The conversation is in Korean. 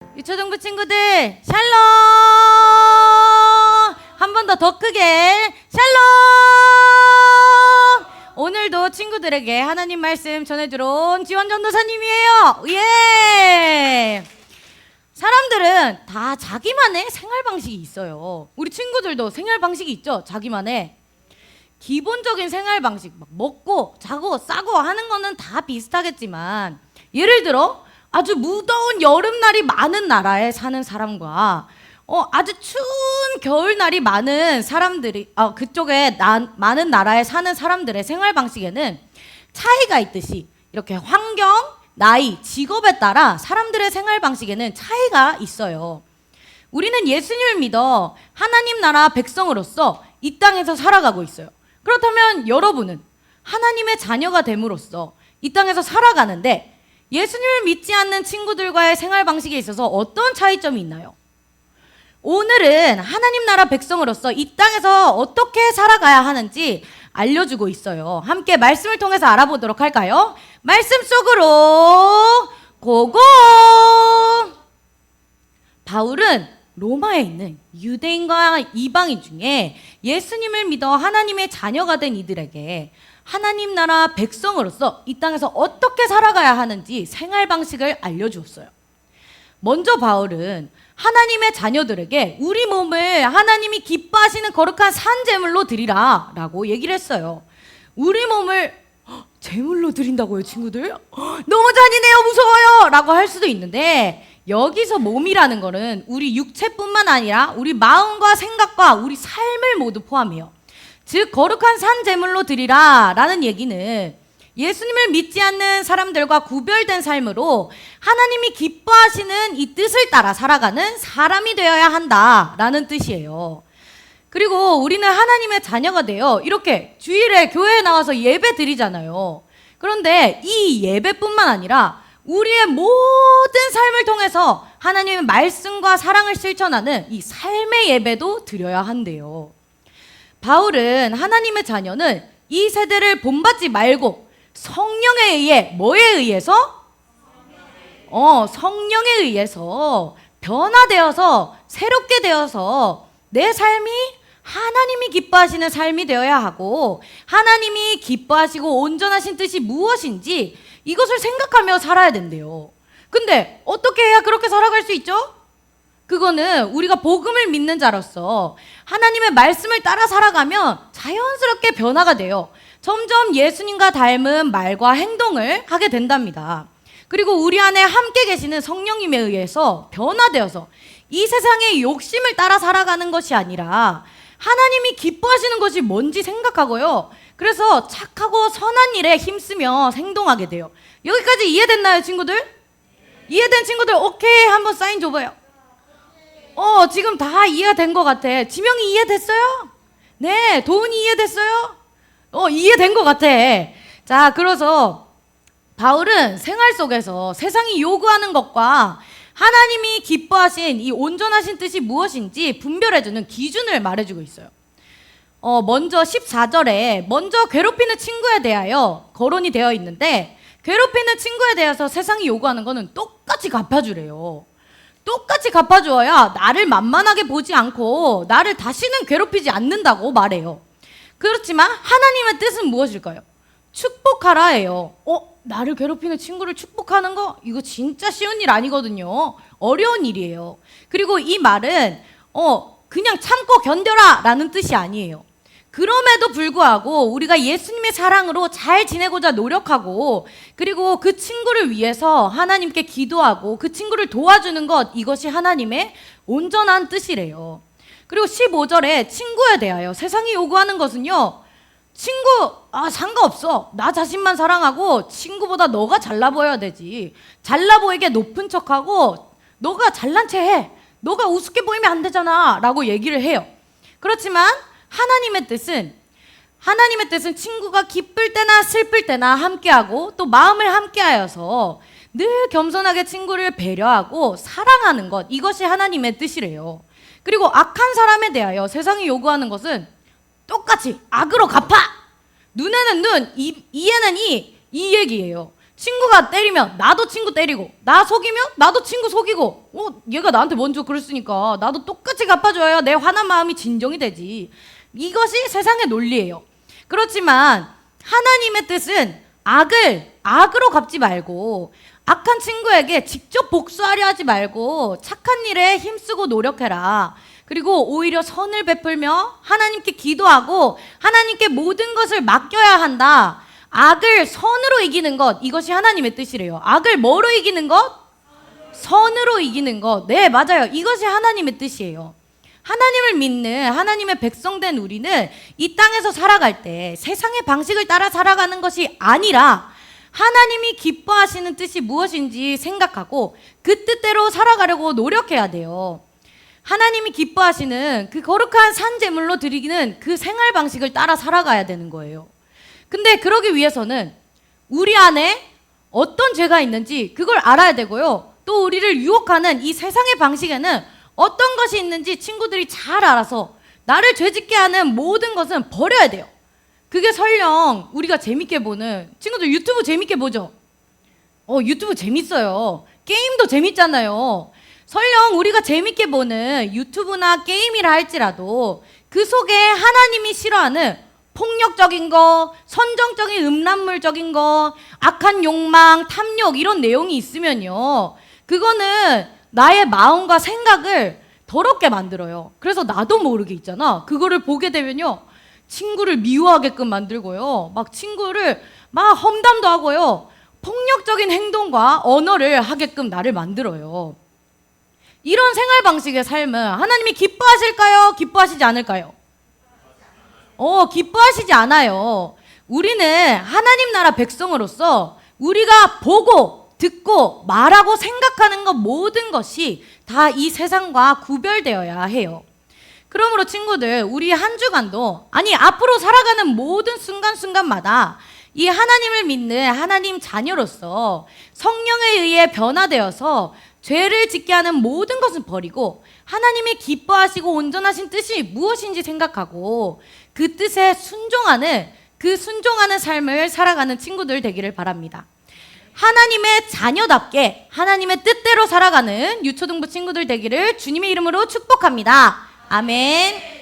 유초등부 친구들 샬롬! 한 번 더 크게 샬롬! 오늘도 친구들에게 하나님 말씀 전해주러 온 지원전도사님이에요. 예! 사람들은 다 자기만의 생활 방식이 있어요. 우리 친구들도 생활 방식이 있죠. 자기만의 기본적인 생활 방식, 막 먹고 자고 싸고 하는 거는 다 비슷하겠지만, 예를 들어 아주 무더운 여름날이 많은 나라에 사는 사람과 아주 추운 겨울날이 많은 사람들이 그쪽에 많은 나라에 사는 사람들의 생활 방식에는 차이가 있듯이 이렇게 환경, 나이, 직업에 따라 사람들의 생활 방식에는 차이가 있어요. 우리는 예수님을 믿어 하나님 나라 백성으로서 이 땅에서 살아가고 있어요. 그렇다면 여러분은 하나님의 자녀가 됨으로써 이 땅에서 살아가는데 예수님을 믿지 않는 친구들과의 생활 방식에 있어서 어떤 차이점이 있나요? 오늘은 하나님 나라 백성으로서 이 땅에서 어떻게 살아가야 하는지 알려주고 있어요. 함께 말씀을 통해서 알아보도록 할까요? 말씀 속으로 고고! 바울은 로마에 있는 유대인과 이방인 중에 예수님을 믿어 하나님의 자녀가 된 이들에게 하나님 나라 백성으로서 이 땅에서 어떻게 살아가야 하는지 생활 방식을 알려주었어요. 먼저 바울은 하나님의 자녀들에게 우리 몸을 하나님이 기뻐하시는 거룩한 산제물로 드리라 라고 얘기를 했어요. 우리 몸을 제물로 드린다고요, 친구들? 너무 잔인해요, 무서워요 라고 할 수도 있는데, 여기서 몸이라는 거는 우리 육체뿐만 아니라 우리 마음과 생각과 우리 삶을 모두 포함해요. 즉 거룩한 산 제물로 드리라 라는 얘기는 예수님을 믿지 않는 사람들과 구별된 삶으로 하나님이 기뻐하시는 이 뜻을 따라 살아가는 사람이 되어야 한다 라는 뜻이에요. 그리고 우리는 하나님의 자녀가 되어 이렇게 주일에 교회에 나와서 예배 드리잖아요. 그런데 이 예배뿐만 아니라 우리의 모든 삶을 통해서 하나님의 말씀과 사랑을 실천하는 이 삶의 예배도 드려야 한대요. 바울은 하나님의 자녀는 이 세대를 본받지 말고 성령에 의해 뭐에 의해서? 성령에 의해서 변화되어서 새롭게 되어서 내 삶이 하나님이 기뻐하시는 삶이 되어야 하고, 하나님이 기뻐하시고 온전하신 뜻이 무엇인지 이것을 생각하며 살아야 된대요. 근데 어떻게 해야 그렇게 살아갈 수 있죠? 그거는 우리가 복음을 믿는 자로서 하나님의 말씀을 따라 살아가면 자연스럽게 변화가 돼요. 점점 예수님과 닮은 말과 행동을 하게 된답니다. 그리고 우리 안에 함께 계시는 성령님에 의해서 변화되어서 이 세상의 욕심을 따라 살아가는 것이 아니라 하나님이 기뻐하시는 것이 뭔지 생각하고요. 그래서 착하고 선한 일에 힘쓰며 행동하게 돼요. 여기까지 이해됐나요, 친구들? 이해된 친구들 오케이 한번 사인 줘봐요. 지금 다 이해가 된 것 같아. 지명이 이해됐어요? 네, 도훈이 이해됐어요? 이해된 것 같아. 자, 그래서 바울은 생활 속에서 세상이 요구하는 것과 하나님이 기뻐하신 이 온전하신 뜻이 무엇인지 분별해주는 기준을 말해주고 있어요. 먼저 14절에 먼저 괴롭히는 친구에 대하여 거론이 되어 있는데, 괴롭히는 친구에 대해서 세상이 요구하는 거는 똑같이 갚아주래요. 똑같이 갚아주어야 나를 만만하게 보지 않고 나를 다시는 괴롭히지 않는다고 말해요. 그렇지만 하나님의 뜻은 무엇일까요? 축복하라예요. 나를 괴롭히는 친구를 축복하는 거 이거 진짜 쉬운 일 아니거든요. 어려운 일이에요. 그리고 이 말은 그냥 참고 견뎌라 라는 뜻이 아니에요. 그럼에도 불구하고 우리가 예수님의 사랑으로 잘 지내고자 노력하고, 그리고 그 친구를 위해서 하나님께 기도하고 그 친구를 도와주는 것, 이것이 하나님의 온전한 뜻이래요. 그리고 15절에 친구에 대하여 세상이 요구하는 것은요, 친구 상관없어, 나 자신만 사랑하고 친구보다 너가 잘나 보여야 되지, 잘나 보이게 높은 척하고 너가 잘난 채 해, 너가 우습게 보이면 안 되잖아 라고 얘기를 해요. 그렇지만 하나님의 뜻은 친구가 기쁠 때나 슬플 때나 함께하고 또 마음을 함께하여서 늘 겸손하게 친구를 배려하고 사랑하는 것, 이것이 하나님의 뜻이래요. 그리고 악한 사람에 대하여 세상이 요구하는 것은 똑같이 악으로 갚아! 눈에는 눈, 이에는 이 얘기예요. 친구가 때리면 나도 친구 때리고, 나 속이면 나도 친구 속이고, 얘가 나한테 먼저 그랬으니까 나도 똑같이 갚아줘야 내 화난 마음이 진정이 되지. 이것이 세상의 논리예요. 그렇지만 하나님의 뜻은 악을 악으로 갚지 말고, 악한 친구에게 직접 복수하려 하지 말고 착한 일에 힘쓰고 노력해라. 그리고 오히려 선을 베풀며 하나님께 기도하고 하나님께 모든 것을 맡겨야 한다. 악을 선으로 이기는 것, 이것이 하나님의 뜻이래요. 악을 뭐로 이기는 것? 선으로 이기는 것. 네, 맞아요. 이것이 하나님의 뜻이에요. 하나님을 믿는 하나님의 백성된 우리는 이 땅에서 살아갈 때 세상의 방식을 따라 살아가는 것이 아니라 하나님이 기뻐하시는 뜻이 무엇인지 생각하고 그 뜻대로 살아가려고 노력해야 돼요. 하나님이 기뻐하시는 그 거룩한 산제물로 드리는 그 생활 방식을 따라 살아가야 되는 거예요. 근데 그러기 위해서는 우리 안에 어떤 죄가 있는지 그걸 알아야 되고요. 또 우리를 유혹하는 이 세상의 방식에는 어떤 것이 있는지 친구들이 잘 알아서 나를 죄짓게 하는 모든 것은 버려야 돼요. 그게 설령 우리가 재밌게 보는, 친구들 유튜브 재밌게 보죠? 유튜브 재밌어요. 게임도 재밌잖아요. 설령 우리가 재밌게 보는 유튜브나 게임이라 할지라도 그 속에 하나님이 싫어하는 폭력적인 거, 선정적인 음란물적인 거, 악한 욕망, 탐욕 이런 내용이 있으면요, 그거는 나의 마음과 생각을 더럽게 만들어요. 그래서 나도 모르게 있잖아. 그거를 보게 되면요, 친구를 미워하게끔 만들고요, 막 친구를 막 험담도 하고요, 폭력적인 행동과 언어를 하게끔 나를 만들어요. 이런 생활 방식의 삶은 하나님이 기뻐하실까요? 기뻐하시지 않을까요? 기뻐하시지 않아요. 우리는 하나님 나라 백성으로서 우리가 보고 듣고 말하고 생각하는 것 모든 것이 다 이 세상과 구별되어야 해요. 그러므로 친구들, 우리 한 주간도, 아니 앞으로 살아가는 모든 순간순간마다 이 하나님을 믿는 하나님 자녀로서 성령에 의해 변화되어서 죄를 짓게 하는 모든 것을 버리고 하나님이 기뻐하시고 온전하신 뜻이 무엇인지 생각하고 그 뜻에 순종하는, 그 순종하는 삶을 살아가는 친구들 되기를 바랍니다. 하나님의 자녀답게 하나님의 뜻대로 살아가는 유초등부 친구들 되기를 주님의 이름으로 축복합니다. 아멘.